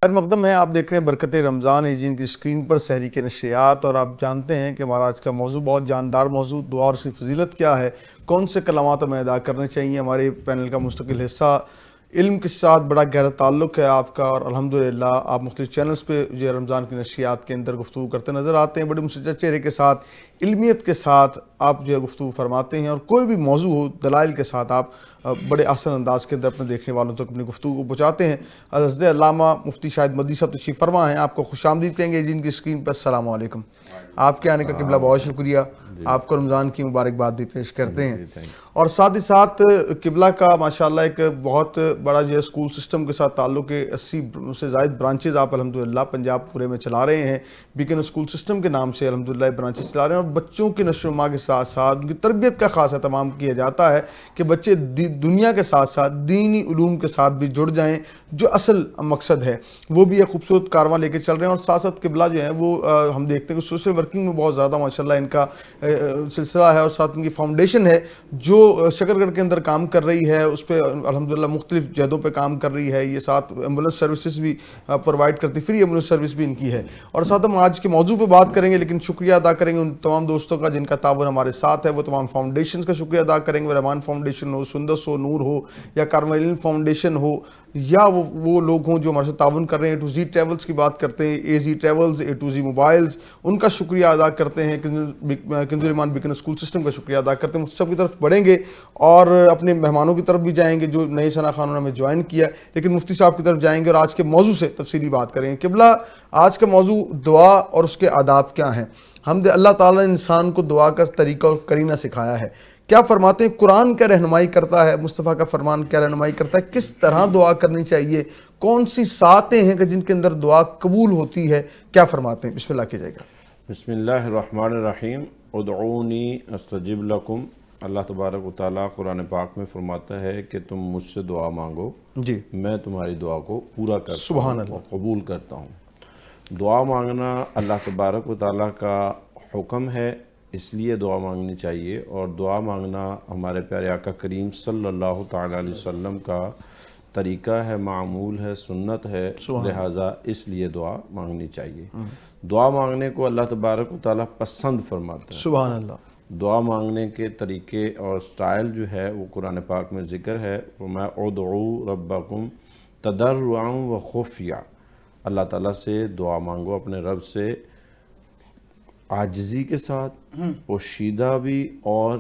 خیر مقدم ہے، آپ دیکھ رہے ہیں برکت رمضان ایجین کی اسکرین پر سحری کے نشریات، اور آپ جانتے ہیں کہ ہمارا آج کا موضوع بہت جاندار موضوع، دعا اور اس کی فضیلت کیا ہے، کون سے کلمات ہمیں ادا کرنے چاہیے۔ ہمارے پینل کا مستقل حصہ علم کے ساتھ بڑا گہرا تعلق ہے آپ کا، اور الحمدللہ آپ مختلف چینلز پہ جو رمضان کی نشریات کے اندر گفتگو کرتے نظر آتے ہیں، بڑے مسجد چہرے کے ساتھ، علمیت کے ساتھ آپ جو ہے گفتگو فرماتے ہیں، اور کوئی بھی موضوع ہو دلائل کے ساتھ آپ بڑے آسان انداز کے اندر اپنے دیکھنے والوں تک اپنی گفتگو کو پہنچاتے ہیں۔ حضرت علامہ مفتی شاہد مدنی صاحب تشریف فرما ہیں، آپ کو خوش آمدید کہیں گے جن کی اسکرین پر۔ السلام علیکم، آپ کے آنے کا قبلہ بہت شکریہ، آپ کو رمضان کی مبارکباد بھی پیش کرتے ہیں، اور ساتھ ہی ساتھ قبلہ کا ماشاءاللہ ایک بہت بڑا جو ہے اسکول سسٹم کے ساتھ تعلق ہے، 80 سے زائد برانچز آپ الحمدللہ پنجاب پورے میں چلا رہے ہیں، بیکن اسکول سسٹم کے نام سے الحمدللہ برانچز چلا رہے ہیں، اور بچوں کی نشو و نما کے ساتھ ساتھ ان کی تربیت کا خاص اہتمام کیا جاتا ہے کہ بچے دنیا کے ساتھ ساتھ دینی علوم کے ساتھ بھی جڑ جائیں، جو اصل مقصد ہے وہ بھی ایک خوبصورت کارواں لے کے چل رہے ہیں۔ اور ساتھ ساتھ قبلہ جو ہے وہ ہم دیکھتے ہیں کہ سوشل ورکنگ میں بہت زیادہ ماشاءاللہ ان کا سلسلہ ہے، اور ساتھ ان کی فاؤنڈیشن ہے جو شکرگڑھ کے اندر کام کر رہی ہے، اس پہ الحمدللہ مختلف جہدوں پہ کام کر رہی ہے، یہ ساتھ ایمبولینس سروسز بھی پرووائڈ کرتی، فری ایمبولینس سروس بھی ان کی ہے۔ اور ساتھ ہم آج کے موضوع پہ بات کریں گے، لیکن شکریہ ادا کریں گے ان تمام دوستوں کا جن کا تعاون ہمارے ساتھ ہے، وہ تمام فاؤنڈیشنز کا شکریہ ادا کریں گے، رحمان فاؤنڈیشن ہو، سندس ہو، نور ہو، یا کارمل علم فاؤنڈیشن ہو، یا وہ لوگ ہوں جو ہمارے ساتھ تعاون کر رہے ہیں۔ اے ٹو زی ٹریولز کی بات کرتے ہیں، A Z travels, A to Z mobiles, ان کا شکریہ ادا کرتے ہیں، کنز الایمان بیکن اسکول سسٹم کا شکریہ ادا کرتے ہیں۔ مفتی صاحب کی طرف بڑھیں گے اور اپنے مہمانوں کی طرف بھی جائیں گے جو نئے ثنا خانوں نے ہمیں جوائن کیا، لیکن مفتی صاحب کی طرف جائیں گے اور آج کے موضوع سے تفصیلی بات کریں گے۔ قبلہ آج کا موضوع دعا اور اس کے آداب کیا ہیں۔ اللہ تعالیٰ نے انسان کو دعا کا طریقہ اور کرینہ سکھایا ہے، کیا فرماتے ہیں، قرآن کیا رہنمائی کرتا ہے، مصطفیٰ کا فرمان کیا رہنمائی کرتا ہے، کس طرح دعا کرنی چاہیے، کون سی ساعتیں ہیں کہ جن کے اندر دعا قبول ہوتی ہے، کیا فرماتے ہیں؟ بسم اللہ کیجئے گا۔ بسم اللہ الرحمن الرحیم، ادعونی استجب لکم۔ اللہ تبارک و تعالیٰ قرآن پاک میں فرماتا ہے کہ تم مجھ سے دعا مانگو، جی، میں تمہاری دعا کو پورا کرتا سبحان ہوں اللہ، اور قبول کرتا ہوں۔ دعا مانگنا اللہ تبارک و تعالیٰ کا حکم ہے، اس لیے دعا مانگنی چاہیے، اور دعا مانگنا ہمارے پیارے آقا کریم صلی اللہ تعالیٰ علیہ وسلم کا طریقہ ہے، معمول ہے، سنت ہے، لہٰذا اس لیے دعا مانگنی چاہیے۔ دعا مانگنے کو اللہ تبارک و تعالیٰ پسند فرماتا ہے۔ سبحان اللہ۔ دعا مانگنے کے طریقے اور سٹائل جو ہے وہ قرآن پاک میں ذکر ہے، فرمایا ادعوا ربکم تضرعا و خفیہ، اللہ تعالیٰ سے دعا مانگو، اپنے رب سے عاجزی کے ساتھ، پوشیدہ بھی، اور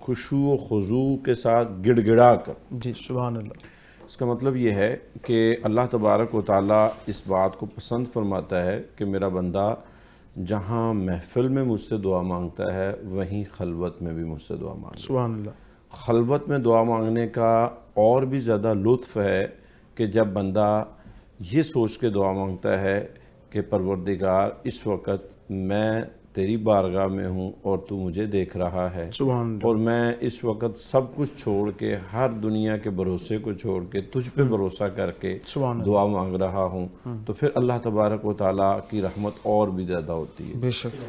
خشوع و خضوع کے ساتھ، گڑ گڑا کر۔ جی سبحان اللہ۔ اس کا مطلب یہ ہے کہ اللہ تبارک و تعالیٰ اس بات کو پسند فرماتا ہے کہ میرا بندہ جہاں محفل میں مجھ سے دعا مانگتا ہے وہیں خلوت میں بھی مجھ سے دعا مانگتا ہے۔ سبحان اللہ۔ خلوت میں دعا مانگنے کا اور بھی زیادہ لطف ہے کہ جب بندہ یہ سوچ کے دعا مانگتا ہے کہ پروردگار اس وقت میں تیری بارگاہ میں ہوں اور تو مجھے دیکھ رہا ہے، سبحان اللہ۔ اور میں اس وقت سب کچھ چھوڑ کے، ہر دنیا کے بھروسے کو چھوڑ کے، تجھ پہ بھروسہ کر کے سبحان اللہ۔ دعا مانگ رہا ہوں، تو پھر اللہ تبارک و تعالیٰ کی رحمت اور بھی زیادہ ہوتی ہے۔ بے شک۔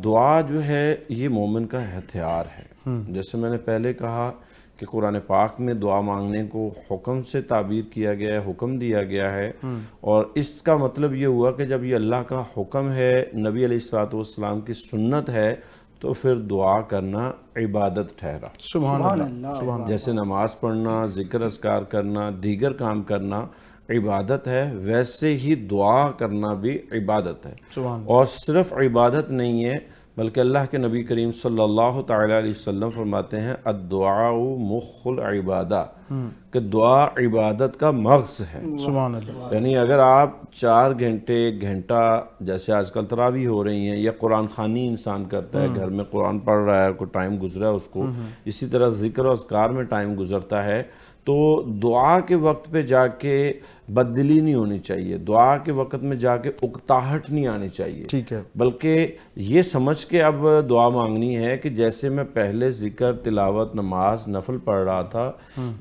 دعا جو ہے یہ مومن کا ہتھیار ہے، جیسے میں نے پہلے کہا کہ قرآن پاک میں دعا مانگنے کو حکم سے تعبیر کیا گیا ہے، حکم دیا گیا ہے، اور اس کا مطلب یہ ہوا کہ جب یہ اللہ کا حکم ہے، نبی علیہ السلام کی سنت ہے، تو پھر دعا کرنا عبادت ٹھہرا۔ سبحان اللہ۔ جیسے نماز پڑھنا، ذکر اذکار کرنا، دیگر کام کرنا عبادت ہے، ویسے ہی دعا کرنا بھی عبادت ہے، سبحان اور صرف عبادت نہیں ہے بلکہ اللہ کے نبی کریم صلی اللہ تعالیٰ علیہ وسلم فرماتے ہیں الدعاء مخ العبادہ، کہ دعا عبادت کا مغز ہے۔ سبحان اللہ۔ یعنی اگر آپ 4 گھنٹے، 1 گھنٹہ، جیسے آج کل تراویح ہو رہی ہیں، یا قرآن خوانی انسان کرتا ہے، گھر میں قرآن پڑھ رہا ہے، کوئی ٹائم گزرا ہے اس کو، اسی طرح ذکر و اذکار میں ٹائم گزرتا ہے، تو دعا کے وقت پہ جا کے بددلی نہیں ہونی چاہیے، دعا کے وقت میں جا کے اکتاہٹ نہیں آنی چاہیے، ٹھیک ہے، بلکہ یہ سمجھ کے اب دعا مانگنی ہے کہ جیسے میں پہلے ذکر، تلاوت، نماز، نفل پڑھ رہا تھا،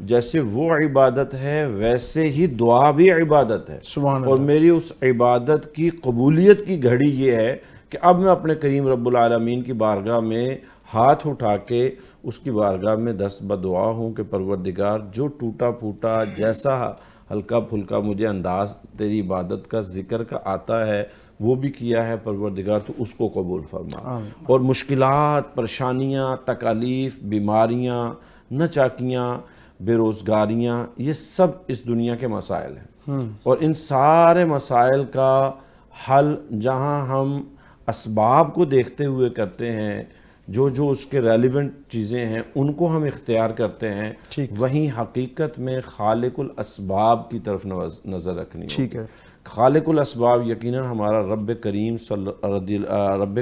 جیسے وہ عبادت ہے ویسے ہی دعا بھی عبادت ہے، سبحان اور اللہ۔ میری اس عبادت کی قبولیت کی گھڑی یہ ہے کہ اب میں اپنے کریم رب العالمین کی بارگاہ میں ہاتھ اٹھا کے اس کی بارگاہ میں دست بدعا ہوں کہ پروردگار جو ٹوٹا پھوٹا جیسا ہلکا پھلکا مجھے انداز تیری عبادت کا ذکر کا آتا ہے وہ بھی کیا ہے پروردگار تو اس کو قبول فرما، اور مشکلات، پریشانیاں، تکالیف، بیماریاں، ناچاکیاں، بے روزگاریاں، یہ سب اس دنیا کے مسائل ہیں، اور ان سارے مسائل کا حل جہاں ہم اسباب کو دیکھتے ہوئے کرتے ہیں، جو اس کے ریلیونٹ چیزیں ہیں ان کو ہم اختیار کرتے ہیں، وہیں حقیقت میں خالق الاسباب کی طرف نظر رکھنی ہوگی۔ خالق الاسباب یقیناً ہمارا رب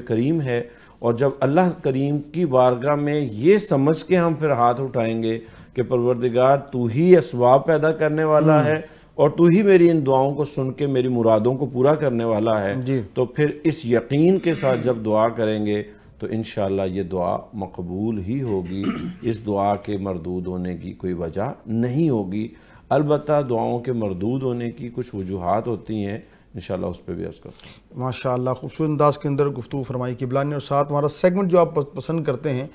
کریم ہے، اور جب اللہ کریم کی بارگاہ میں یہ سمجھ کے ہم پھر ہاتھ اٹھائیں گے کہ پروردگار تو ہی اسباب پیدا کرنے والا ہے اور تو ہی میری ان دعاؤں کو سن کے میری مرادوں کو پورا کرنے والا ہے، تو پھر اس یقین کے ساتھ جب دعا کریں گے تو انشاءاللہ یہ دعا مقبول ہی ہوگی، اس دعا کے مردود ہونے کی کوئی وجہ نہیں ہوگی۔ البتہ دعاؤں کے مردود ہونے کی کچھ وجوہات ہوتی ہیں، انشاءاللہ اس پہ بھی عرض کرتا ہوں۔ ماشاءاللہ خوبصورت انداز کے اندر گفتگو فرمائی قبلہ نے، اور ساتھ ہمارا سیگمنٹ جو آپ پسند کرتے ہیں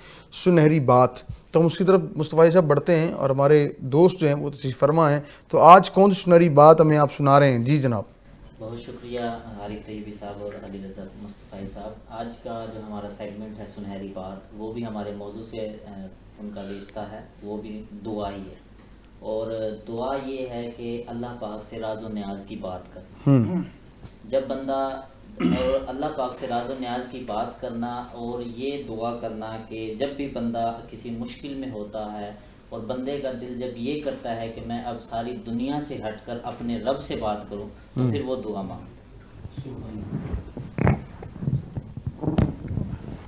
سنہری بات، تو ہم اس کی طرف مصطفیٰ صاحب بڑھتے ہیں اور ہمارے دوست جو ہیں وہ تشریف فرما ہیں، تو آج کون سی سنہری بات ہمیں آپ سنا رہے ہیں؟ جی جناب۔ بہت شکریہ عارف طیبی صاحب اور علی رضا مصطفی صاحب۔ آج کا جو ہمارا سیگمنٹ ہے سنہری بات، وہ بھی ہمارے موضوع سے ان کا رشتہ ہے، وہ بھی دعا ہی ہے، اور دعا یہ ہے کہ اللہ پاک سے راز و نیاز کی بات کرنا۔ جب بندہ اور اللہ پاک سے راز و نیاز کی بات کرنا اور یہ دعا کرنا کہ جب بھی بندہ کسی مشکل میں ہوتا ہے اور بندے کا دل جب یہ کرتا ہے کہ میں اب ساری دنیا سے ہٹ کر اپنے رب سے بات کروں، تو پھر وہ دعا مانگتا ہے۔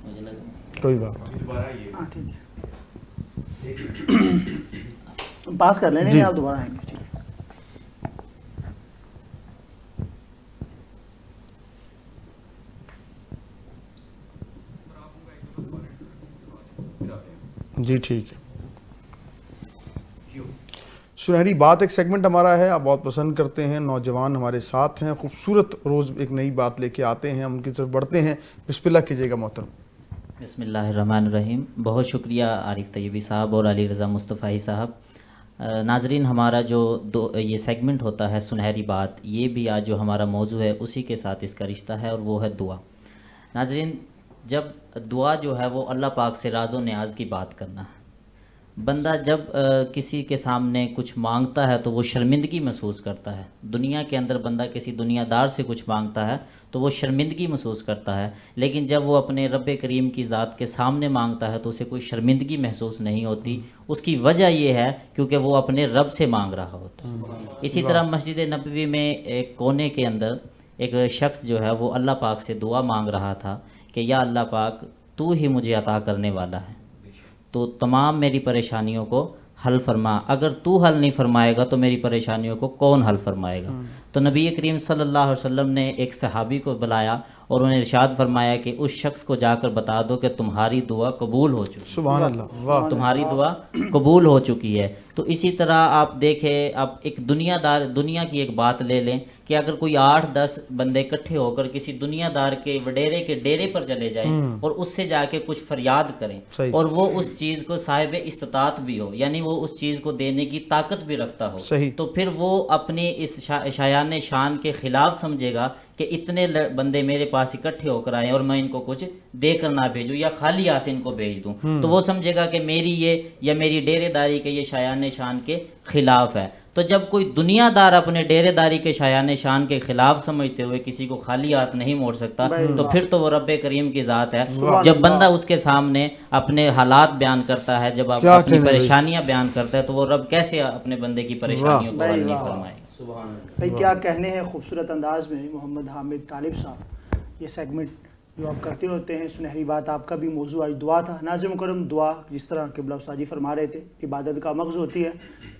مجھے لگا کوئی بات پاس کر لینے آپ دوبارہ آئیں گے۔ جی ٹھیک ہے۔ سنہری بات ایک سیگمنٹ ہمارا ہے، آپ بہت پسند کرتے ہیں، نوجوان ہمارے ساتھ ہیں، خوبصورت روز ایک نئی بات لے کے آتے ہیں، ہم ان کی طرف بڑھتے ہیں، بسم اللہ کیجیے گا محترم۔ بسم اللہ الرحمن الرحیم۔ بہت شکریہ عارف طیبی صاحب اور علی رضا مصطفی صاحب۔ ناظرین، ہمارا جو یہ سیگمنٹ ہوتا ہے سنہری بات، یہ بھی آج جو ہمارا موضوع ہے اسی کے ساتھ اس کا رشتہ ہے، اور وہ ہے دعا۔ ناظرین، جب دعا جو ہے وہ اللہ پاک سے راز و نیاز کی بات کرنا ہے۔ بندہ جب کسی کے سامنے کچھ مانگتا ہے تو وہ شرمندگی محسوس کرتا ہے۔ دنیا کے اندر بندہ کسی دنیا دار سے کچھ مانگتا ہے تو وہ شرمندگی محسوس کرتا ہے، لیکن جب وہ اپنے رب کریم کی ذات کے سامنے مانگتا ہے تو اسے کوئی شرمندگی محسوس نہیں ہوتی۔ اس کی وجہ یہ ہے کیونکہ وہ اپنے رب سے مانگ رہا ہوتا ہے۔ اسی طرح مسجد نبوی میں ایک کونے کے اندر ایک شخص جو ہے وہ اللہ پاک سے دعا مانگ رہا تھا کہ یا اللہ پاک، تو ہی مجھے عطا کرنے والا ہے، تو تمام میری پریشانیوں کو حل فرما، اگر تو حل نہیں فرمائے گا تو میری پریشانیوں کو کون حل فرمائے گا؟ تو نبی کریم صلی اللہ علیہ وسلم نے ایک صحابی کو بلایا اور انہیں ارشاد فرمایا کہ اس شخص کو جا کر بتا دو کہ تمہاری دعا قبول ہو چکی ہے۔ سبحان اللہ، واہ، تمہاری دعا قبول ہو چکی ہے۔ تو اسی طرح آپ دیکھیں، اب ایک دنیا کی ایک بات لے لیں کہ اگر کوئی 8-10 بندے اکٹھے ہو کر کسی دنیا دار کے وڈیرے کے ڈیرے پر چلے جائیں اور اس سے جا کے کچھ فریاد کریں، اور وہ اس چیز کو صاحب استطاعت بھی ہو، یعنی وہ اس چیز کو دینے کی طاقت بھی رکھتا ہو، تو پھر وہ اپنی اس شایان شان کے خلاف سمجھے گا کہ اتنے بندے میرے پاس اکٹھے ہو کر آئے اور میں ان کو کچھ دے کر نہ بھیجوں یا خالی ہاتھ ان کو بھیج دوں، تو وہ سمجھے گا کہ میری یہ یا میری ڈیرے داری کے یہ شایان شان کے خلاف ہے۔ تو جب کوئی دنیا دار اپنے ڈیرے داری کے شایان شان کے خلاف سمجھتے ہوئے کسی کو خالی ہاتھ نہیں موڑ سکتا، تو پھر تو وہ رب کریم کی ذات ہے۔ جب بندہ اس کے سامنے اپنے حالات بیان کرتا ہے، جب آپ اپنی پریشانیاں بیان کرتا ہے، تو وہ رب کیسے اپنے بندے کی پریشانیوں کو حل نہیں فرمائے گا؟ بھائی کیا کہنے ہیں خوبصورت انداز میں محمد حامد طالب صاحب۔ یہ سیگمنٹ جو آپ کرتے ہوتے ہیں سنہری بات، آپ کا بھی موضوع آج دعا تھا۔ ناظرین مکرم، دعا جس طرح قبلہ استاد جی فرما رہے تھے عبادت کا مغز ہوتی ہے،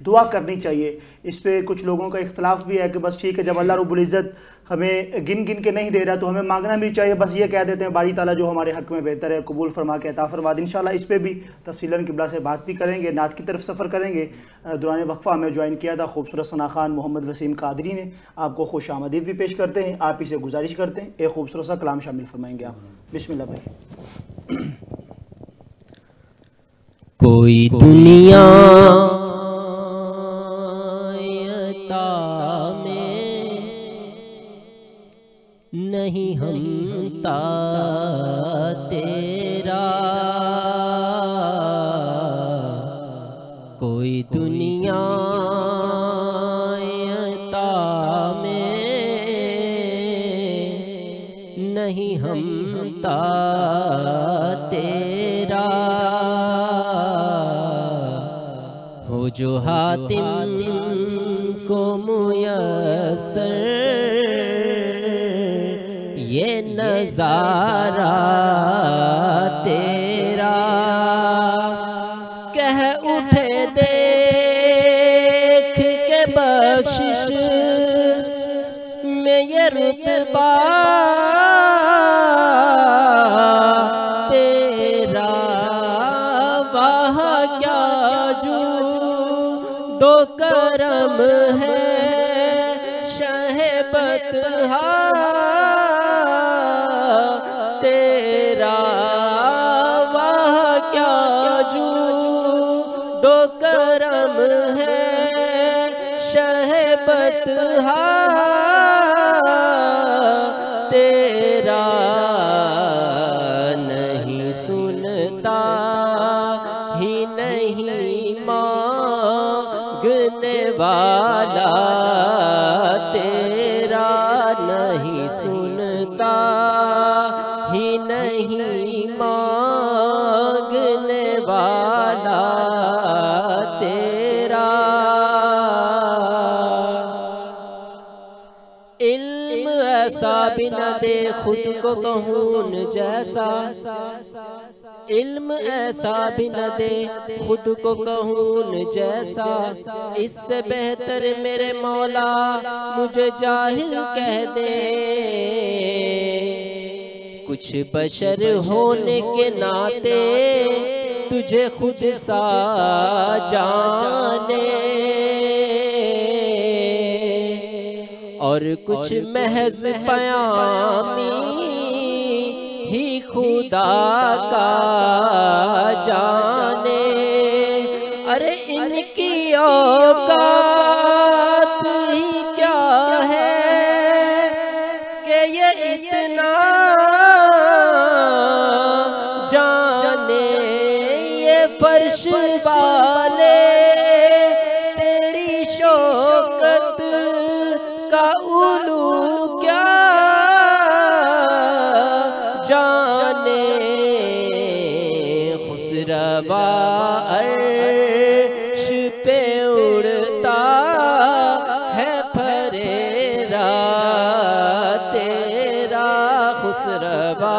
دعا کرنی چاہیے۔ اس پہ کچھ لوگوں کا اختلاف بھی ہے کہ بس ٹھیک ہے، جب اللہ رب العزت ہمیں گن گن کے نہیں دے رہا تو ہمیں مانگنا بھی چاہیے، بس یہ کہہ دیتے ہیں باری تعالیٰ جو ہمارے حق میں بہتر ہے قبول فرما کے عطا فرما دے۔ انشاءاللہ اس پہ بھی تفصیلاً قبلہ سے بات بھی کریں گے، نعت کی طرف سفر کریں گے۔ دوران وقفہ ہمیں جوائن کیا تھا خوبصورت ثنا خان محمد وسیم قادری نے، آپ کو خوش آمدید بھی پیش کرتے ہیں، آپ ہی سے گزارش کرتے ہیں ایک خوبصورت سا کلام شامل فرمائیں گے آپ۔ بسم اللہ بھائی۔ کوئی دنیا عطا نہیں ہمتا تیرا کوئی دنیا عطا میں نہیں ہمتا تیرا ہو جو حاتم کو میسر یہ نظارہ تیرا کہہ اٹھے دیکھ کے بخشش میں یہ رتبہ تیرا واہ کیا جو دو کرم ہے شہ بطحا تیرا واہ کیا جو دو کرم ہے شہ بطحا تیرا نہیں سنتا ہی نہیں مانگنے والا تیرا نہیں سنتا ہی نہیں مانگنے والا تیرا علم ایسا بھی نہ دے خود کو کہوں جیسا علم ایسا بھی نہ دے خود کو کہوں جیسا اس سے بہتر میرے مولا مجھے جاہل کہہ دے کچھ بشر ہونے کے ناطے تجھے خود سا جانے اور کچھ محض پیامی ہی خدا کا جانے ارے ان کی اوقات ہی کیا ہے کہ یہ اتنا جانے یہ فرش والے تیری شوکت کا علو کیا جانے خسروا عرش پہ اڑتا ہے پھریرا تیرا خسروا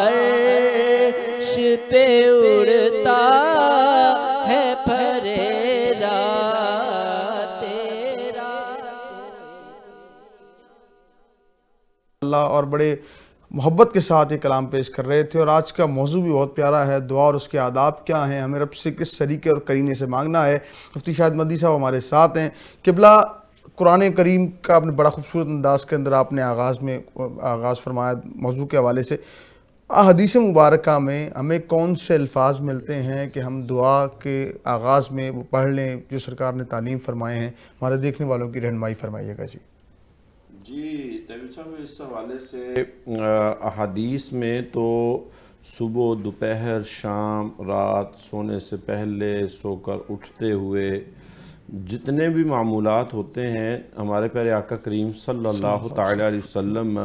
عرش پہ اڑتا ہے پھریرا تیرا اللہ اور بڑے محبت کے ساتھ یہ کلام پیش کر رہے تھے اور آج کا موضوع بھی بہت پیارا ہے دعا اور اس کے آداب کیا ہیں ہمیں رب سے کس طریقے اور قرینے سے مانگنا ہے مفتی شاہد مدنی صاحب ہمارے ساتھ ہیں قبلہ قرآن کریم کا آپ نے بڑا خوبصورت انداز کے اندر آپ نے آغاز فرمایا موضوع کے حوالے سے حدیث مبارکہ میں ہمیں کون سے الفاظ ملتے ہیں کہ ہم دعا کے آغاز میں وہ پڑھ لیں جو سرکار نے تعلیم فرمائے ہیں ہمارے دیکھنے والوں کی رہنمائی فرمائیے گا جی طویل صاحب اس حوالے سے احادیث میں تو صبح دوپہر شام رات سونے سے پہلے سو کر اٹھتے ہوئے جتنے بھی معمولات ہوتے ہیں ہمارے پیارے آقا کریم صلی اللہ تعالی علیہ وسلم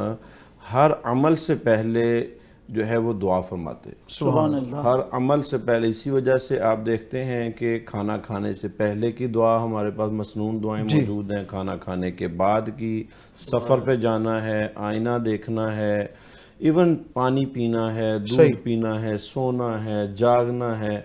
ہر عمل سے پہلے جو ہے وہ دعا فرماتے سبحان اللہ ہر عمل سے پہلے اسی وجہ سے آپ دیکھتے ہیں کہ کھانا کھانے سے پہلے کی دعا ہمارے پاس مسنون دعائیں موجود ہیں کھانا کھانے کے بعد کی سفر پہ جانا ہے آئینہ دیکھنا ہے ایون پانی پینا ہے دودھ پینا ہے سونا ہے جاگنا ہے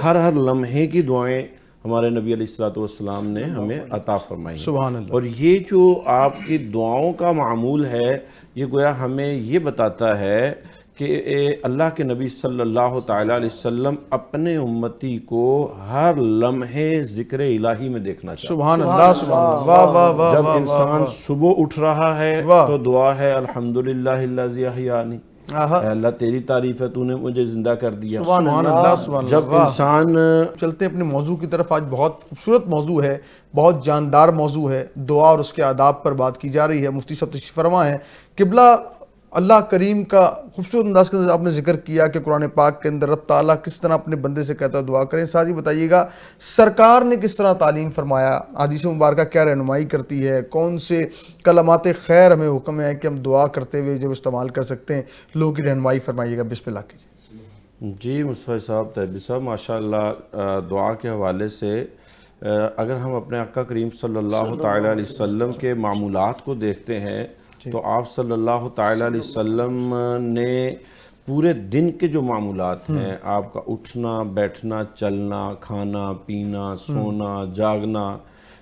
ہر لمحے کی دعائیں ہمارے نبی علیہ السلام نے ہمیں عطا فرمائی سبحان اللہ اور یہ جو آپ کی دعاؤں کا معمول ہے یہ گویا ہمیں یہ بتاتا ہے کہ اللہ کے نبی صلی اللہ تعالیٰ علیہ وسلم اپنے امتی کو ہر لمحے ذکر الہی میں دیکھنا چاہتے ہیں سبحان اللہ سبحان اللہ واہ واہ واہ جب انسان صبح اٹھ رہا ہے تو دعا ہے الحمدللہ الذی احیانی اے اللہ تیری تعریف ہے تو نے مجھے زندہ کر دیا سبحان اللہ سبحان اللہ جب انسان چلتے ہیں اپنے موضوع کی طرف آج بہت خوبصورت موضوع ہے بہت جاندار موضوع ہے دعا اور اس کے آداب پر بات کی جا رہی ہے مفتی صاحب تشریف فرما ہیں قبلہ اللہ کریم کا خوبصورت انداز کے اندر آپ نے ذکر کیا کہ قرآن پاک کے اندر رب تعالیٰ کس طرح اپنے بندے سے کہتا ہے دعا کریں. ساتھ ہی بتائیے گا سرکار نے کس طرح تعلیم فرمایا, حدیث مبارکہ کیا رہنمائی کرتی ہے, کون سے کلمات خیر ہمیں حکم ہے کہ ہم دعا کرتے ہوئے جو استعمال کر سکتے ہیں, لوگوں کی رہنمائی فرمائیے گا, بسم اللہ کیجیے. جی مصطفی صاحب, طیبی صاحب, ماشاءاللہ دعا کے حوالے سے اگر ہم اپنے آقا کریم صلی اللہ تعالیٰ علیہ وسلم کے معمولات کو دیکھتے ہیں تو آپ صلی اللہ تعالیٰ علیہ وسلم نے پورے دن کے جو معمولات ہیں, آپ کا اٹھنا بیٹھنا چلنا کھانا پینا سونا جاگنا,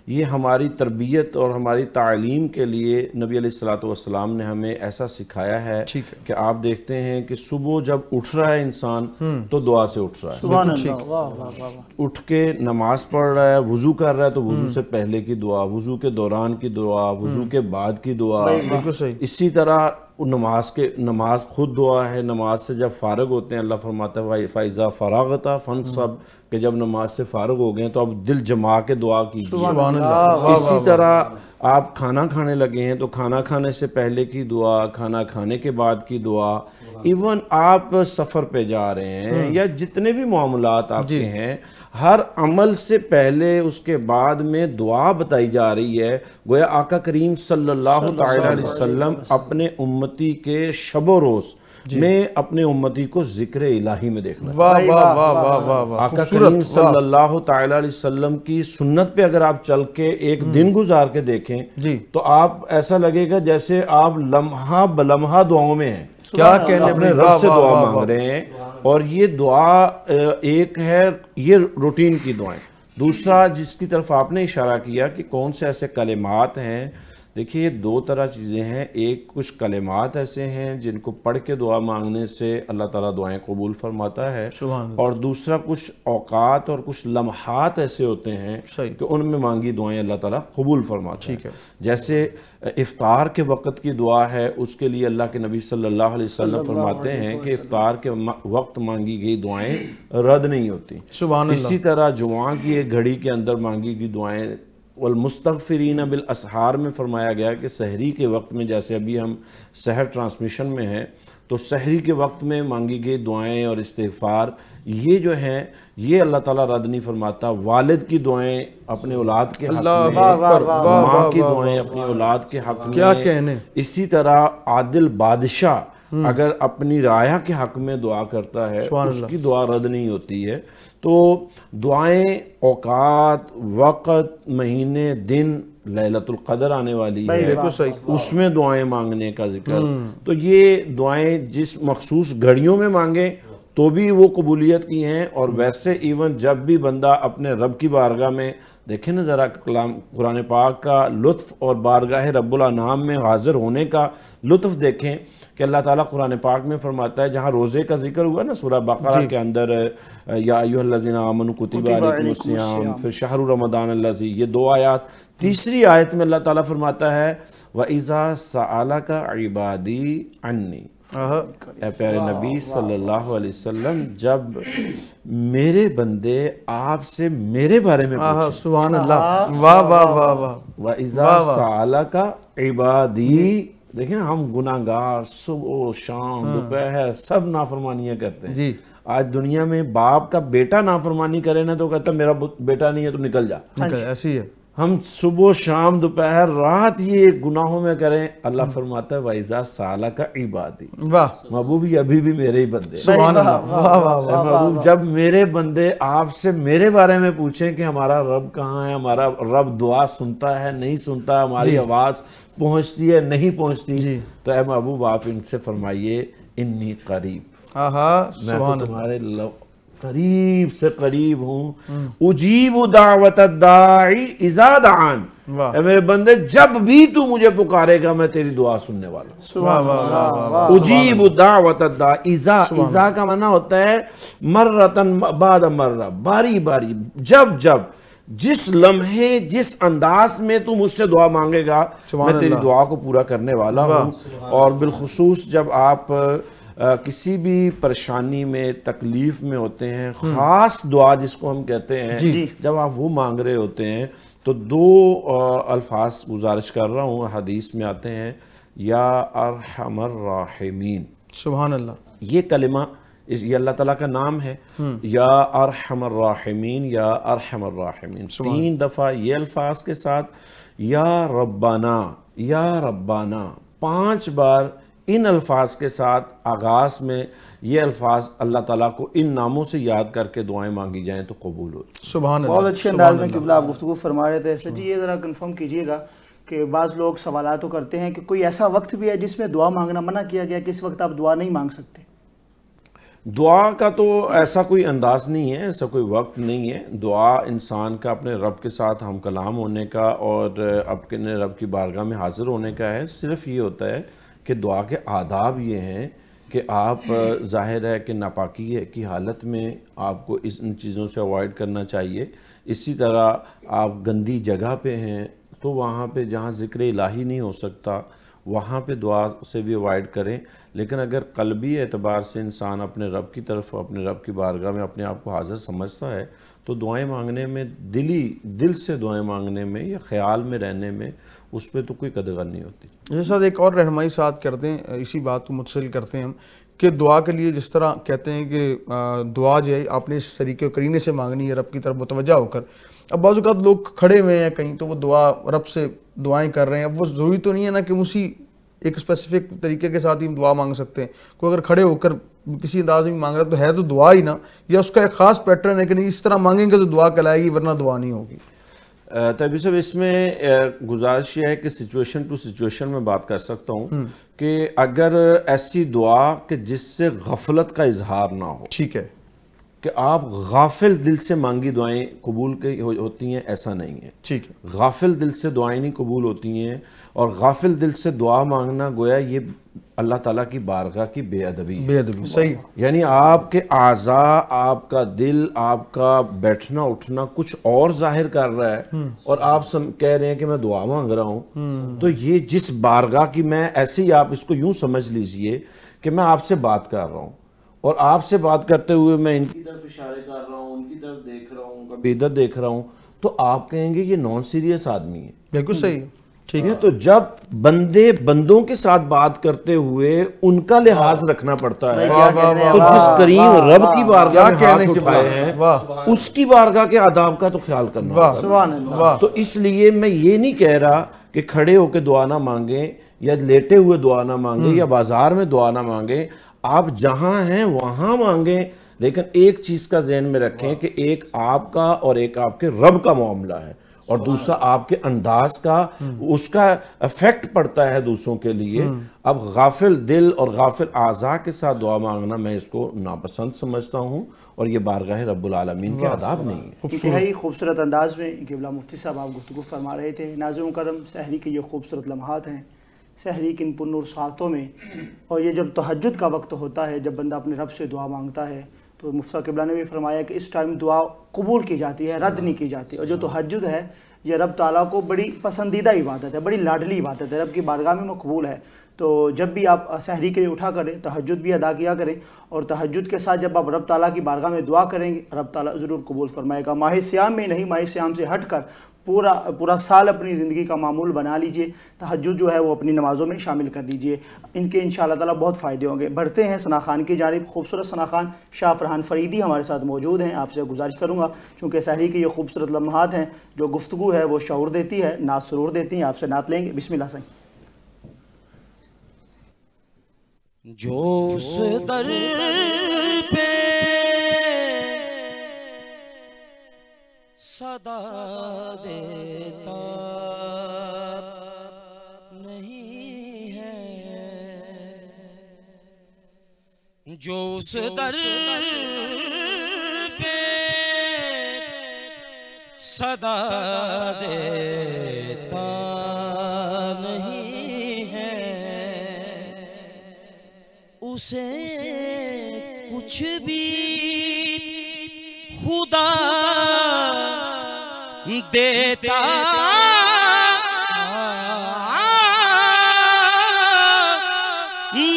یہ ہماری تربیت اور ہماری تعلیم کے لیے نبی علیہ الصلوۃ والسلام نے ہمیں ایسا سکھایا ہے کہ آپ دیکھتے ہیں کہ صبح جب اٹھ رہا ہے انسان تو دعا سے اٹھ رہا ہے, سبحان اللہ, اٹھ کے نماز پڑھ رہا ہے, وضو کر رہا ہے تو وضو سے پہلے کی دعا, وضو کے دوران کی دعا, وضو کے بعد کی دعا. بالکل صحیح. اسی طرح نماز خود دعا ہے. نماز سے جب فارغ ہوتے ہیں اللہ فرماتا ہے فَإِذَا فَرَغْتَ فَانْصَبْ, کہ جب نماز سے فارغ ہو گئے تو اب دل جما کے دعا کیجیے. سبحان اللہ. اسی طرح آپ کھانا کھانے لگے ہیں تو کھانا کھانے سے پہلے کی دعا, کھانا کھانے کے بعد کی دعا, ایون آپ سفر پہ جا رہے ہیں یا جتنے بھی معاملات آپ کے ہیں, ہر عمل سے پہلے اس کے بعد میں دعا بتائی جا رہی ہے. گویا آقا کریم صلی اللہ تعالیٰ علیہ وسلم اپنے امتی کے شب و روز میں اپنے امتی کو ذکر الہی میں دیکھنا. واہ واہ واہ واہ واہ واہ, آقا کریم صلی اللہ تعالیٰ علیہ وسلم کی سنت پہ اگر آپ چل کے ایک دن گزار کے دیکھیں تو آپ ایسا لگے گا جیسے آپ لمحہ بلمحہ دعاؤں میں ہیں, کیا کہنے اپنے رب سے دعا مانگ رہے ہیں. اور یہ دعا ایک ہے, یہ روٹین کی دعائیں. دوسرا جس کی طرف آپ نے اشارہ کیا کہ کون سے ایسے کلمات ہیں, دیکھیے دو طرح چیزیں ہیں. ایک کچھ کلمات ایسے ہیں جن کو پڑھ کے دعا مانگنے سے اللہ تعالیٰ دعائیں قبول فرماتا ہے, اور دوسرا کچھ اوقات اور کچھ لمحات ایسے ہوتے ہیں کہ ان میں مانگی دعائیں اللہ تعالیٰ قبول فرماتا ہے. جیسے افطار کے وقت کی دعا ہے, اس کے لیے اللہ کے نبی صلی اللہ علیہ وسلم فرماتے ہیں کہ افطار کے وقت مانگی گئی دعائیں رد نہیں ہوتی. اسی طرح جمعہ کی ایک گھڑی کے اندر مانگی گئی دعائیں, والمستغفرین بالاسحار میں فرمایا گیا کہ سحری کے وقت میں, جیسے ابھی ہم سحر ٹرانسمیشن میں ہیں تو سحری کے وقت میں مانگی گئی دعائیں اور استغفار یہ جو ہیں یہ اللہ تعالیٰ رد نہیں فرماتا. والد کی دعائیں اپنے اولاد کے حق میں, ماں کی دعائیں اپنی اولاد کے حق میں, کیا کہنے. اسی طرح عادل بادشاہ اگر اپنی رعایا کے حق میں دعا کرتا ہے اس کی دعا رد نہیں ہوتی ہے. تو دعائیں اوقات, وقت, مہینے, دن, لیلۃ القدر آنے والی ہے اس میں دعائیں مانگنے کا ذکر. تو یہ دعائیں جس مخصوص گھڑیوں میں مانگیں تو بھی وہ قبولیت کی ہیں, اور ویسے ایون جب بھی بندہ اپنے رب کی بارگاہ میں دیکھیں نا ذرا قرآن پاک کا لطف اور بارگاہ رب الانعام میں حاضر ہونے کا لطف دیکھیں کہ اللہ تعالیٰ قرآن پاک میں فرماتا ہے, جہاں روزے کا ذکر ہوا نا سورہ بقرہ کے اندر, یا ایھا الذین آمنوا کتب علیکم الصیام, پھر شہر رمضان الذی, یہ دو آیات. تیسری آیت میں اللہ تعالیٰ فرماتا ہے وَإِذَا سَأَلَكَ عِبَادِي عَنِّي, اے پیارے نبی صلی اللہ علیہ وسلم جب میرے بندے آپ سے میرے بارے میں پوچھیں. سبحان اللہ, واہ واہ واہ واہ. وَإِذَا سَأَلَكَ عِبَادِي, دیکھیں ہم گناہگار صبح شام دوپہر سب نافرمانیاں کرتے ہیں. آج دنیا میں باپ کا بیٹا نافرمانی کرے نا تو کہتا میرا بیٹا نہیں ہے تو نکل جا. ایسی ہے. ہم صبح شام دوپہر رات یہ گناہوں میں کریں. اللہ فرماتا ہے وَإِذَا سَأَلَكَ عِبَادِي, محبوب یہ ابھی بھی میرے ہی بندے. سبحان اللہ. محبوب جب میرے بندے آپ سے میرے بارے میں پوچھیں کہ ہمارا رب کہاں ہے, ہمارا رب دعا سنتا ہے نہیں سنتا, ہماری آواز پہنچتی ہے نہیں پہنچتی, تو اے محبوب آپ ان سے فرمائیے انی قریب, میں تو تمہارے قریب سے قریب ہوں. اجیب دعوت الداعی اذا دعان, اے میرے بندے جب بھی تو مجھے پکارے گا میں تیری دعا سننے والا ہوں. اجیب دعوت الداعی, اذا کا معنی ہوتا ہے مرتن بعد مرہ, باری باری, جب جب, جس لمحے جس انداز میں تو مجھ سے دعا مانگے گا میں تیری دعا کو پورا کرنے والا ہوں. اور بالخصوص جب آپ کسی بھی پریشانی میں تکلیف میں ہوتے ہیں, خاص دعا جس کو ہم کہتے ہیں, جب آپ وہ مانگ رہے ہوتے ہیں تو دو الفاظ گزارش کر رہا ہوں، حدیث میں آتے ہیں یا ارحم الراحمین، سبحان اللہ، یہ کلمہ یہ اللہ تعالیٰ کا نام ہے، یا ارحم الراحمین یا ارحم الراحمین، 3 دفعہ یہ الفاظ کے ساتھ یا ربنا یا ربنا، 5 بار ان الفاظ کے ساتھ آغاز میں یہ الفاظ اللہ تعالیٰ کو ان ناموں سے یاد کر کے دعائیں مانگی جائیں تو قبول ہوتی۔ سبحان اللہ، بہت اچھے انداز میں قبلہ آپ گفتگو فرما رہے تھے۔ سر جی یہ ذرا کنفرم کیجئے گا کہ بعض لوگ سوالات تو کرتے ہیں کہ کوئی ایسا وقت بھی ہے جس میں دعا مانگنا منع کیا گیا، کس وقت آپ دعا نہیں مانگ سکتے؟ دعا کا تو ایسا کوئی انداز نہیں ہے، ایسا کوئی وقت نہیں ہے۔ دعا انسان کا اپنے رب کے ساتھ ہم کلام ہونے کا اور اپنے رب کی بارگاہ میں حاضر ہونے کا ہے۔ صرف یہ ہوتا ہے کہ دعا کے آداب یہ ہیں کہ آپ ظاہر ہے کہ ناپاکی کی حالت میں آپ کو ان چیزوں سے اوائڈ کرنا چاہیے۔ اسی طرح آپ گندی جگہ پہ ہیں تو وہاں پہ جہاں ذکر الہی نہیں ہو سکتا وہاں پہ دعا سے بھی اوائڈ کریں، لیکن اگر قلبی اعتبار سے انسان اپنے رب کی طرف اپنے رب کی بارگاہ میں اپنے آپ کو حاضر سمجھتا ہے تو دعائیں مانگنے میں دل سے دعائیں مانگنے میں یا خیال میں رہنے میں اس پہ تو کوئی قدغن نہیں ہوتی۔ جیسے ساتھ ایک اور رہنمائی ساتھ کرتے ہیں، اسی بات کو متصل کرتے ہیں ہم کہ دعا کے لیے جس طرح کہتے ہیں کہ دعا جو ہے آپ نے اس طریقے قرینے سے مانگنی ہے رب کی طرف متوجہ ہو کر۔ اب بعض اوقات لوگ کھڑے ہوئے ہیں کہیں تو وہ دعا رب سے دعائیں کر رہے ہیں، اب وہ ضروری تو نہیں ہے نا کہ اسی ایک اسپیسیفک طریقے کے ساتھ ہی ہم دعا مانگ سکتے ہیں۔ کوئی اگر کھڑے ہو کر کسی انداز میں مانگ رہا ہے تو دعا ہی نا، یا اس کا ایک خاص پیٹرن ہے کہ نہیں اس طرح مانگیں گے تو دعا کہلائے گی ورنہ دعا نہیں ہوگی؟ طبی صاحب اس میں گزارش یہ ہے کہ سچویشن ٹو سچویشن میں بات کر سکتا ہوں کہ اگر ایسی دعا کہ جس سے غفلت کا اظہار نہ ہو، ٹھیک ہے، کہ آپ غافل دل سے مانگی دعائیں قبول ہوتی ہیں، ایسا نہیں ہے۔ ٹھیک ہے، غافل دل سے دعائیں نہیں قبول ہوتی ہیں، اور غافل دل سے دعا مانگنا گویا یہ اللہ تعالیٰ کی بارگاہ کی بے ادبی ہے۔ بے ادبی، صحیح، یعنی آپ کے اعضاء، آپ کا دل، آپ کا بیٹھنا اٹھنا کچھ اور ظاہر کر رہا ہے اور آپ کہہ رہے ہیں کہ میں دعا مانگ رہا ہوں، تو یہ جس بارگاہ کی، میں ایسے ہی آپ اس کو یوں سمجھ لیجئے کہ میں آپ سے بات کر رہا ہوں اور آپ سے بات کرتے ہوئے میں ان کی طرف اشارے کر رہا ہوں، ان کی طرف دیکھ رہا ہوں، کبھی ادھر دیکھ رہا ہوں، تو آپ کہیں گے یہ نان سیریس آدمی ہے۔ بالکل صحیح، ٹھیک ہے۔ تو جب بندوں کے ساتھ بات کرتے ہوئے ان کا لحاظ رکھنا پڑتا ہے تو جس کریم رب کی بارگاہ میں ہاتھ اٹھائے ہیں اس کی بارگاہ کے آداب کا تو خیال کرنا ہوگا۔ تو اس لیے میں یہ نہیں کہہ رہا کہ کھڑے ہو کے دعا نہ مانگیں یا لیٹے ہوئے دعا نہ مانگیں یا بازار میں دعا نہ مانگیں، آپ جہاں ہیں وہاں مانگیں، لیکن ایک چیز کا ذہن میں رکھیں کہ ایک آپ کا اور ایک آپ کے رب کا معاملہ ہے، اور دوسرا آپ کے انداز کا، اس کا افیکٹ پڑتا ہے دوسروں کے لیے۔ اب غافل دل اور غافل اعضاء کے ساتھ دعا مانگنا میں اس کو ناپسند سمجھتا ہوں، اور یہ بارگاہ رب العالمین کے آداب نہیں ہے۔ انتہائی خوبصورت انداز میں قبلہ مفتی صاحب آپ گفتگو فرما رہے تھے۔ ناظرین مکرم، سحری کے یہ خوبصورت لمحات ہیں، سحری کی ان پرنور ساعتوں میں، اور یہ جب تہجد کا وقت ہوتا ہے، جب بندہ اپنے رب سے دعا مانگتا ہے، تو مفتی قبلہ نے بھی فرمایا کہ اس ٹائم دعا قبول کی جاتی ہے، رد نہیں کی جاتی۔ اور جو تہجد ہے یہ رب تعالیٰ کو بڑی پسندیدہ عبادت ہے، بڑی لاڈلی عبادت ہے، رب کی بارگاہ میں مقبول ہے۔ تو جب بھی آپ سحری کے لیے اٹھا کریں، تہجد بھی ادا کیا کریں، اور تہجد کے ساتھ جب آپ رب تعالیٰ کی بارگاہ میں دعا کریں گے رب تعالیٰ ضرور قبول فرمائے گا۔ ماہ صیام میں نہیں، ماہ صیام سے ہٹ کر پورا سال اپنی زندگی کا معمول بنا لیجئے، تہجد جو ہے وہ اپنی نمازوں میں شامل کر لیجئے، ان کے انشاءاللہ تعالیٰ بہت فائدے ہوں گے۔ بڑھتے ہیں ثنا خان کی جانب۔ خوبصورت ثنا خان شاہ فرحان فریدی ہمارے ساتھ موجود ہیں۔ آپ سے گزارش کروں گا چونکہ سحری کی یہ خوبصورت لمحات ہیں، جو گفتگو ہے وہ شعور دیتی ہے، نعت سرور دیتی ہیں، آپ سے نعت لیں گے۔ بسم اللہ سائیں۔ جو اس در پہ صدا دیتا نہیں ہے، جو اس در پہ صدا دیتا نہیں ہے، اسے کچھ بھی خدا دیتا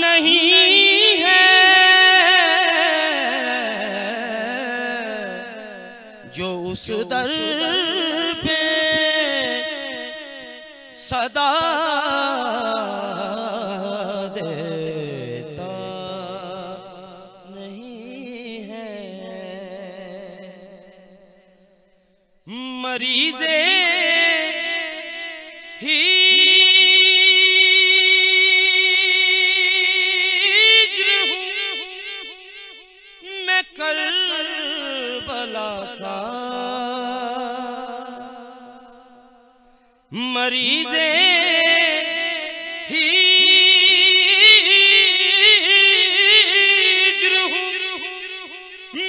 نہیں ہے، جو اس در پہ صدا دیتا نہیں ہے، مریض ہجر ہوں میں کربلا کا، مریض ہجر ہوں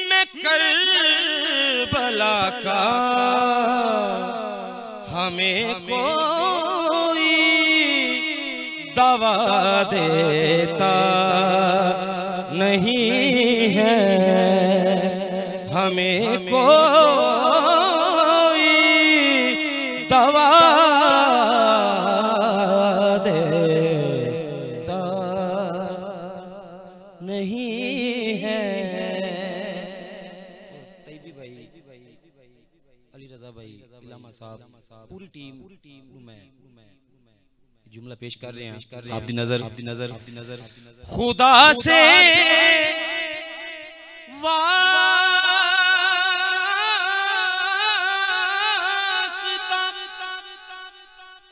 میں کربلا کا، ہمیں کوئی دوا دیتا نہیں ہے، ہمیں کوئی دوا دیتا نہیں ہے۔ طیبی بھائی، علی رضا بھائی، علامہ صاحب، پوری ٹیم میں جملہ پیش کر رہے ہیں، آپ دی نظر خدا سے واسطہ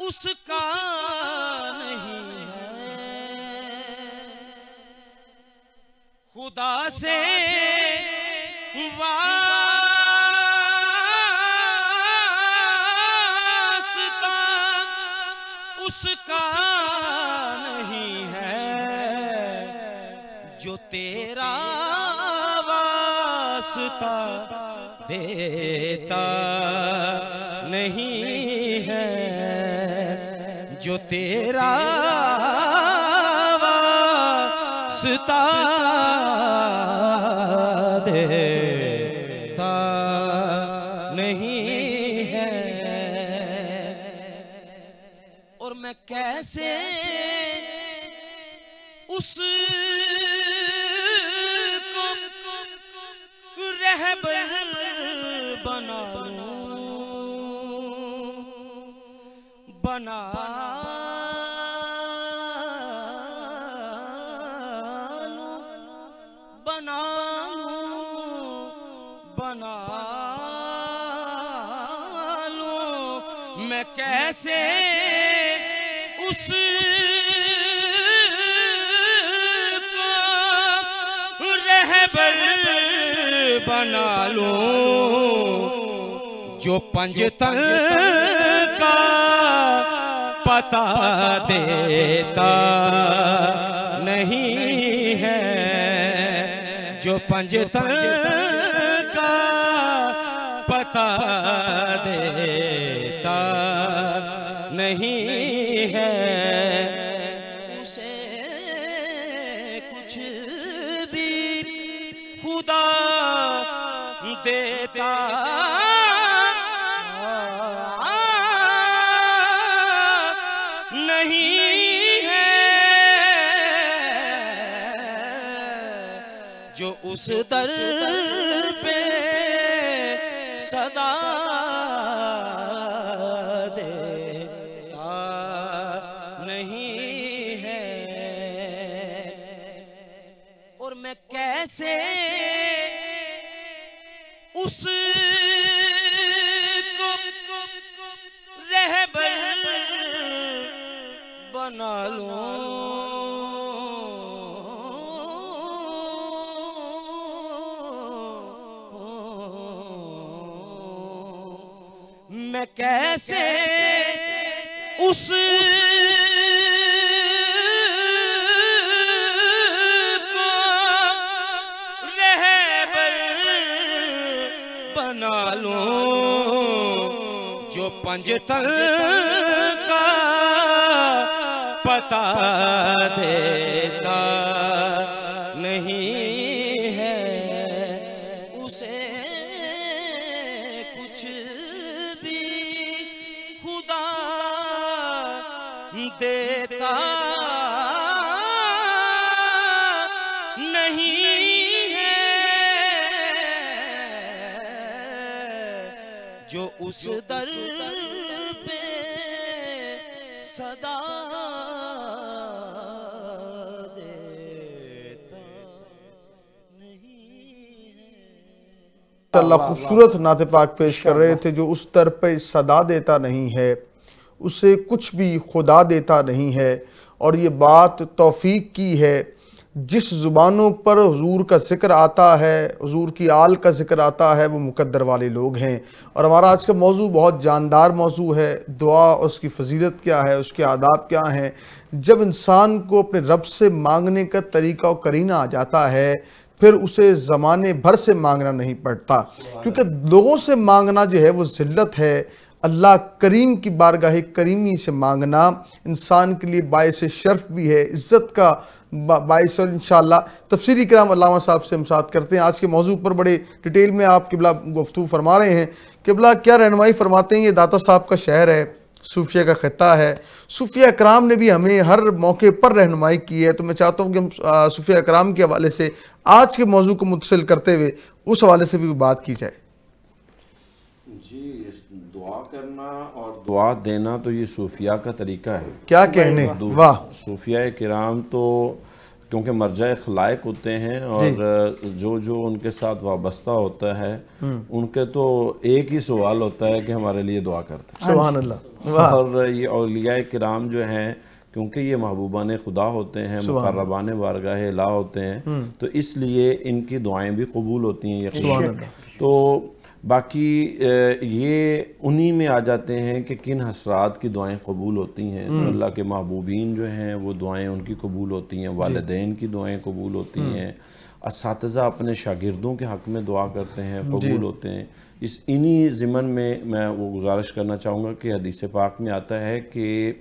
اس کا نہیں ہے، خدا سے واسطہ اس کا نہیں ہے، جو تیرا واسطہ دیتا نہیں ہے، جو تیرا واسطہ دیتا نہیں ہے، اور میں کیسے اس کو رہبر بنا لوں، میں کیسے اس کو رہبر بنا لوں، جو پنجتن کا پتہ دیتا نہیں ہے، جو پنجتن کا پتہ دیتا نہیں ہے، اسے کچھ بھی خدا دیتا نہیں ہے، جو اس در پہ صدا دیتا نہیں ہے، اور میں کیسے اس کو رہبر بنا لوں، میں کیسے اس کو رہبر بنا لوں، جو پنجتن کا پتہ دیتا نہیں ہے، اسے کچھ بھی خدا دیتا نہیں ہے، جو اس در پہ صدا دیتا نہیں ہے. اللہ خوبصورت نعت پاک پیش کر رہے تھے. جو اس در پہ صدا دیتا نہیں ہے اسے کچھ بھی خدا دیتا نہیں ہے. اور یہ بات توفیق کی ہے. جس زبانوں پر حضور کا ذکر آتا ہے, حضور کی آل کا ذکر آتا ہے, وہ مقدر والے لوگ ہیں. اور ہمارا آج کا موضوع بہت جاندار موضوع ہے. دعا اور اس کی فضیلت کیا ہے, اس کے آداب کیا ہیں. جب انسان کو اپنے رب سے مانگنے کا طریقہ و قرینہ آ جاتا ہے پھر اسے زمانے بھر سے مانگنا نہیں پڑتا, کیونکہ لوگوں سے مانگنا جو ہے وہ ذلت ہے. اللہ کریم کی بارگاہ کریمی سے مانگنا انسان کے لیے باعث شرف بھی ہے, عزت کا باعث. اور انشاءاللہ تفسیری کرام علامہ صاحب سے ہم ساتھ کرتے ہیں. آج کے موضوع پر بڑے ڈیٹیل میں آپ قبلہ گفتگو فرما رہے ہیں. قبلہ کیا رہنمائی فرماتے ہیں؟ یہ داتا صاحب کا شہر ہے, صوفیہ کا خطہ ہے. صوفیہ اکرام نے بھی ہمیں ہر موقع پر رہنمائی کی ہے. تو میں چاہتا ہوں کہ ہم صوفیہ اکرام کے حوالے سے آج کے موضوع کو متصل کرتے ہوئے اس حوالے سے بھی بات کی جائے. جی, دعا کرنا اور دعا دینا تو یہ صوفیہ کا طریقہ ہے. کیا کہنے, واہ. صوفیہ کرام تو کیونکہ مرجع خلائق ہوتے ہیں اور جو ان کے ساتھ وابستہ ہوتا ہے ان کے تو ایک ہی سوال ہوتا ہے کہ ہمارے لیے دعا کرتے ہیں. سبحان اللہ. اور یہ اولیاء کرام جو ہیں کیونکہ یہ محبوبان خدا ہوتے ہیں, مقربان بارگاہ الہ ہوتے ہیں, تو اس لیے ان کی دعائیں بھی قبول ہوتی ہیں یقیناً. تو باقی یہ انہی میں آ جاتے ہیں کہ کن حسرات کی دعائیں قبول ہوتی ہیں. تو اللہ کے محبوبین جو ہیں وہ دعائیں ان کی قبول ہوتی ہیں, والدین کی دعائیں قبول ہوتی ہیں, اساتذہ اپنے شاگردوں کے حق میں دعا کرتے ہیں, قبول ہوتے ہیں. انہی ضمن میں وہ گزارش کرنا چاہوں گا کہ حدیث پاک میں آتا ہے کہ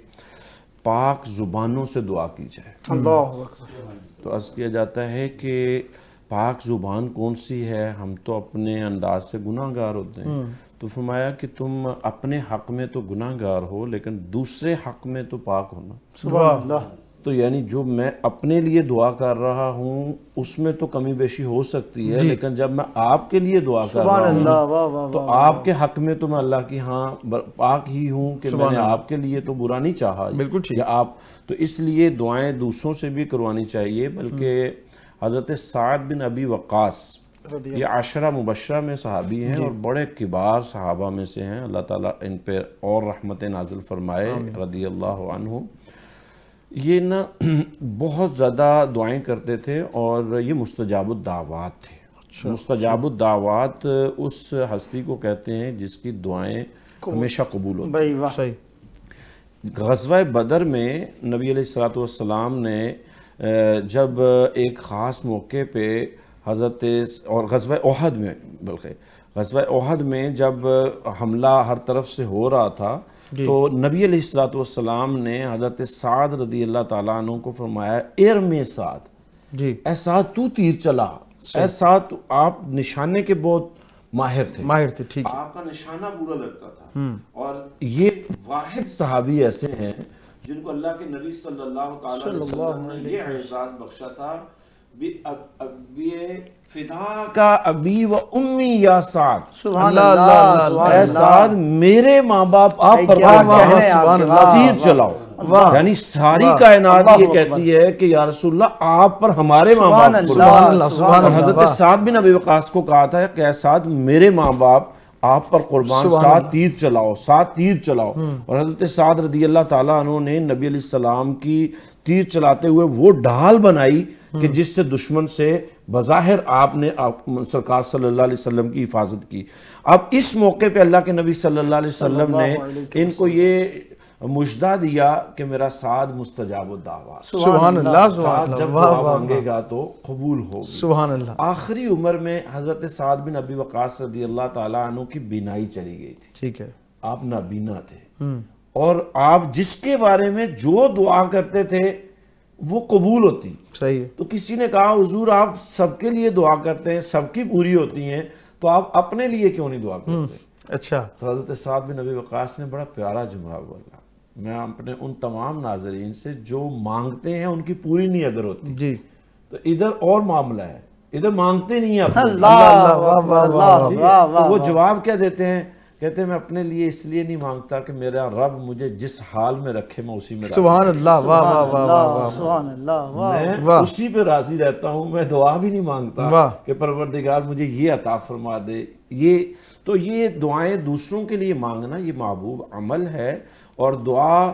پاک زبانوں سے دعا کی جائے. اللہ اکبر. تو عرض کیا جاتا ہے کہ پاک زبان کون سی ہے؟ ہم تو اپنے انداز سے گناہ گار ہوتے ہیں. تو فرمایا کہ تم اپنے حق میں تو گناہ گار ہو لیکن دوسرے حق میں تو پاک ہونا. سبحان اللہ. تو یعنی جو میں اپنے لیے دعا کر رہا ہوں اس میں تو کمی بیشی ہو سکتی ہے, لیکن جب میں آپ کے لیے دعا کر رہا ہوں تو آپ کے حق میں تو میں اللہ کی ہاں پاک ہی ہوں کہ میں نے آپ کے لیے تو برا نہیں چاہا. بالکل ٹھیک. آپ تو اس لیے دعائیں دوسروں سے بھی کروانی چاہیے. بلکہ حضرت سعد بن ابی وقاص یہ عشرہ مبشرہ میں صحابی ہیں اور بڑے کبار صحابہ میں سے ہیں. اللہ تعالیٰ ان پہ اور رحمت نازل فرمائے رضی اللہ عنہ. یہ نا بہت زیادہ دعائیں کرتے تھے اور یہ مستجاب الدعوات تھے. مستجاب الدعوات اس ہستی کو کہتے ہیں جس کی دعائیں ہمیشہ قبول ہوتی ہیں. غزوہ بدر میں نبی علیہ السلام نے جب ایک خاص موقع پہ حضرت اور غزوہ احد میں بلکہ غزوہ احد میں جب حملہ ہر طرف سے ہو رہا تھا تو نبی علیہ السلام نے حضرت سعد رضی اللہ تعالیٰ عنہ کو فرمایا ارمی سعد, اے سعد تو تیر چلا, اے سعد آپ نشانے کے بہت ماہر تھے. ٹھیک, آپ کا نشانہ برا لگتا تھا. اور یہ واحد صحابی ایسے ہیں جن کو اللہ کے نبی صلی اللہ علیہ وسلم نے یہ اعزاز بخشا تھا فدا کا ابی و امی یا سعد. سبحان اللہ. اے سعد میرے ماں باپ آپ پر تیر چلاؤ. یعنی ساری کائنات یہ کہتی ہے کہ یا رسول اللہ آپ پر ہمارے ماں باپ قربان. حضرت سعد بن ابی وقاص کو کہا تھا کہ اے سعد میرے ماں باپ آپ پر قربان, 7 تیر چلاؤ, 7 تیر چلاؤ. اور حضرت سعد رضی اللہ تعالیٰ عنہ نے نبی علیہ السلام کی تیر چلاتے ہوئے وہ ڈھال بنائی کہ جس سے دشمن سے بظاہر آپ نے سرکار صلی اللہ علیہ وسلم کی حفاظت کی. اب اس موقع پہ اللہ کے نبی صلی اللہ علیہ وسلم نے ان کو یہ مجدہ دیا کہ میرا سعد مستجاب الدعوات. سبحان اللہ. سعد جب دعا مانگے گا تو قبول ہوگی. سبحان اللہ. آخری عمر میں حضرت سعد بن ابی وقاص رضی اللہ تعالیٰ عنہ کی بینائی چلی گئی تھی. ٹھیک ہے. آپ نابینا تھے اور آپ جس کے بارے میں جو دعا کرتے تھے وہ قبول ہوتی. صحیح ہے. تو کسی نے کہا حضور آپ سب کے لیے دعا کرتے ہیں, سب کی پوری ہوتی ہیں, تو آپ اپنے لیے کیوں نہیں دعا کرتے؟ اچھا. تو حضرت سعد بن ابی وقاص نے بڑا پیارا جملہ بولا. میں اپنے ان تمام ناظرین سے جو مانگتے ہیں ان کی پوری نہیں اگر ہوتی جی تو ادھر اور معاملہ ہے, ادھر مانگتے نہیں ہیں. اللہ. وہ جواب کیا دیتے ہیں کہتے ہیں میں اپنے لیے اس لیے نہیں مانگتا کہ میرا رب مجھے جس حال میں رکھے میں اسی میں سبحان اللہ، واہ واہ واہ واہ واہ، سبحان اللہ، میں اسی پہ راضی رہتا ہوں. میں دعا بھی نہیں مانگتا واہ. کہ پروردگار مجھے یہ عطا فرما دے. یہ دعائیں دوسروں کے لیے مانگنا یہ محبوب عمل ہے، اور دعا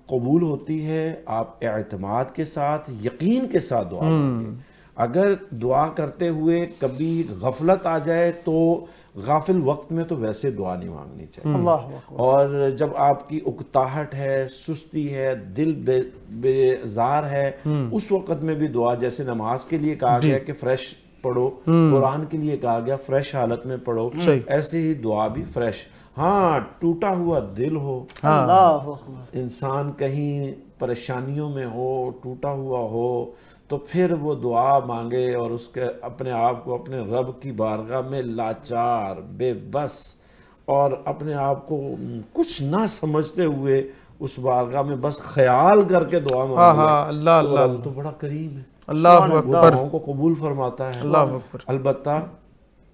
قبول ہوتی ہے آپ اعتماد کے ساتھ، یقین کے ساتھ دعا کرتے ہیں. اگر دعا کرتے ہوئے کبھی غفلت آ جائے تو غافل وقت میں تو ویسے دعا نہیں مانگنی چاہیے. اللہ اکبر. اور جب آپ کی اکتاہٹ ہے، سستی ہے، دل بیزار ہے، اس وقت میں بھی دعا، جیسے نماز کے لیے کہا گیا کہ فریش پڑھو، قرآن کے لیے کہا گیا فریش حالت میں پڑھو، ایسے ہی دعا بھی فریش. ہاں ٹوٹا ہوا دل ہو، اللہ اکبر. انسان کہیں پریشانیوں میں ہو، ٹوٹا ہوا ہو، تو پھر وہ دعا مانگے اور اس کے اپنے آپ کو اپنے رب کی بارگاہ میں لاچار، بے بس اور اپنے آپ کو کچھ نہ سمجھتے ہوئے اس بارگاہ میں بس خیال کر کے دعا مانگے. اللہ تو اللہ رب تو بڑا کریم ہے، اللہ وہ اکبر، دعاؤں کو قبول فرماتا ہے. اللہ اکبر. البتہ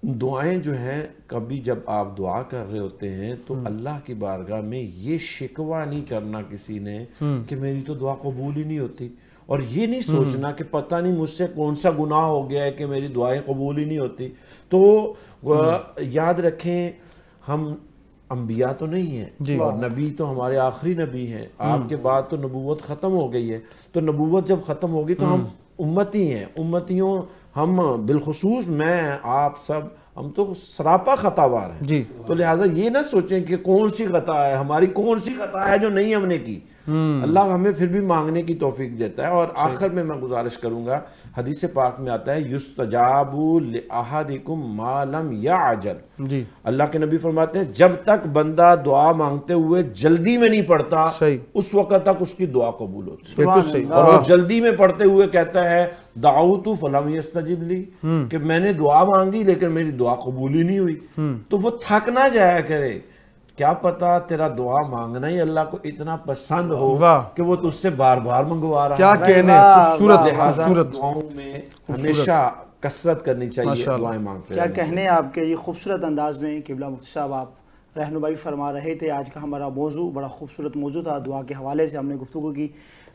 دعائیں جو ہیں، کبھی جب آپ دعا کر رہے ہوتے ہیں تو اللہ کی بارگاہ میں یہ شکوہ نہیں کرنا کسی نے کہ میری تو دعا قبول ہی نہیں ہوتی، اور یہ نہیں سوچنا کہ پتہ نہیں مجھ سے کون سا گناہ ہو گیا ہے کہ میری دعائیں قبول ہی نہیں ہوتی. تو یاد رکھیں ہم انبیاء تو نہیں ہیں، اور نبی تو ہمارے آخری نبی ہیں. آپ کے بعد تو نبوت ختم ہو گئی ہے، تو نبوت جب ختم ہوگی تو ہم امتی ہیں. امتیوں ہم بالخصوص میں، آپ سب، ہم تو سراپا خطاوار ہیں. تو لہٰذا یہ نہ سوچیں کہ کون سی خطا ہے، ہماری کون سی خطا ہے جو نہیں ہم نے کی. اللہ ہمیں پھر بھی مانگنے کی توفیق دیتا ہے. اور آخر میں گزارش کروں گا، حدیث پاک میں آتا ہے یستجاب لأحدکم ما لم یعجل. اللہ کے نبی فرماتے ہیں جب تک بندہ دعا مانگتے ہوئے جلدی میں نہیں پڑھتا اس وقت تک اس کی دعا قبول ہوتی ہے. اور وہ جلدی میں پڑھتے ہوئے کہتا ہے دعوت فلم یستجب لی، کہ میں نے دعا مانگی لیکن میری دعا قبول ہی نہیں ہوئی. تو وہ تھک نہ جایا کرے. کیا پتا تیرا دعا مانگنا ہی اللہ کو اتنا پسند ہو کہ وہ تجھ سے بار بار منگوا رہا ہے. کیا کہنے، خوبصورت خوبصورت. دعاؤں میں ہمیشہ کثرت کرنی چاہیے، دعائیں مانگتے کیا کہنے آپ کے یہ خوبصورت انداز میں قبلہ مفتی صاحب آپ رہنمائی فرما رہے تھے. آج کا ہمارا موضوع بڑا خوبصورت موضوع تھا، دعا کے حوالے سے ہم نے گفتگو کی.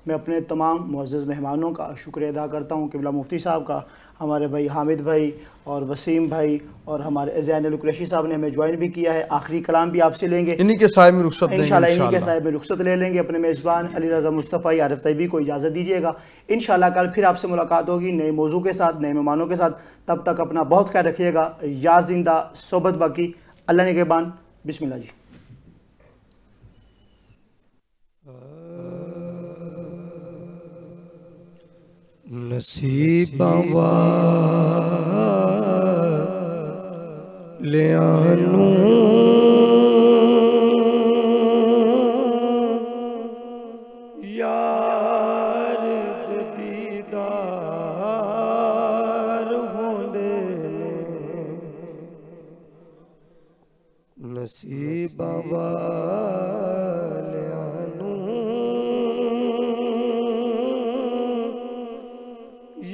میں اپنے تمام معزز مہمانوں کا شکریہ ادا کرتا ہوں، قبلہ مفتی صاحب کا، ہمارے بھائی حامد بھائی اور وسیم بھائی، اور ہمارے زین القریشی صاحب نے ہمیں جوائن بھی کیا ہے. آخری کلام بھی آپ سے لیں گے، انہی کے سائے میں رخصت لیں گے انشاءاللہ، انہی کے سائے میں رخصت لے لیں گے. اپنے میزبان علی رضا مصطفی عارف طیبی کو اجازت دیجیے گا. انشاءاللہ کل پھر آپ سے ملاقات ہوگی نئے موضوع کے ساتھ، نئے مہمانوں کے ساتھ. تب تک اپنا بہت خیال رکھیے گا. یار زندہ صحبت باقی. اللہ نگہبان. بسم اللہ جی. نصیباں والیاں نوں یار دے دیدار ہوندے نے، نصیباں والیاں نوں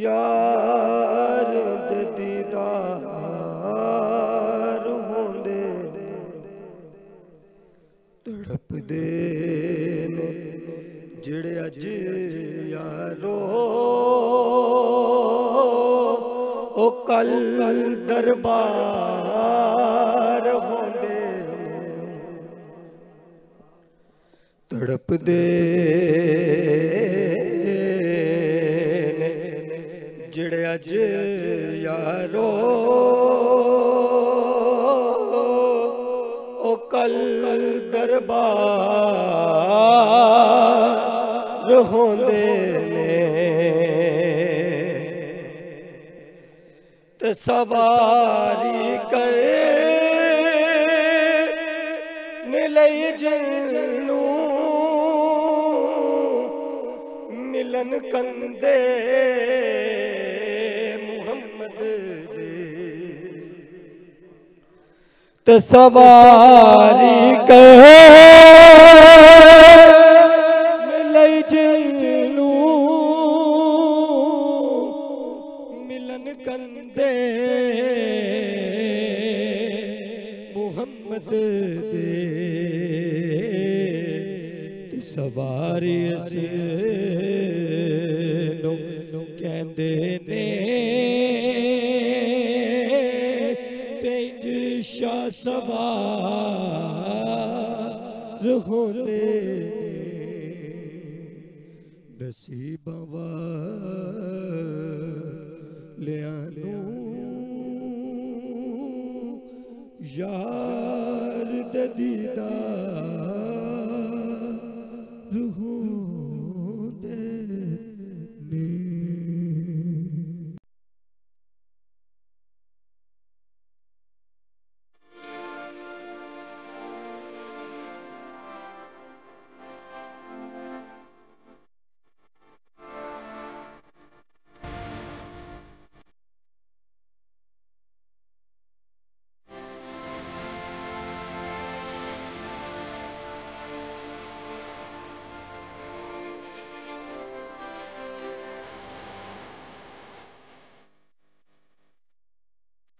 یار دے دیدار ہوندے نے، تڑپ دے نے جڑے اج یارو او کل دربار ہوندے نے. تڑپ دے جڑے اج یارو او کل دربار ہوندے نے. تے سواری کر لئی جنوں ملن کندے تے سواری کر لئی جنوں ملن کندے محمد ਵਾਰਿਸ ਨੂੰ ਕਹਿੰਦੇ ਨੇ ਤੇਜ ਸ਼ਾਹ ਸਵਾਰ ਹੁੰਦੇ ਨਸੀਬਾਂ ਵਾਲਿਆਂ ਨੂੰ ਯਾਰ ਦੇ ਦੀਦਾਰ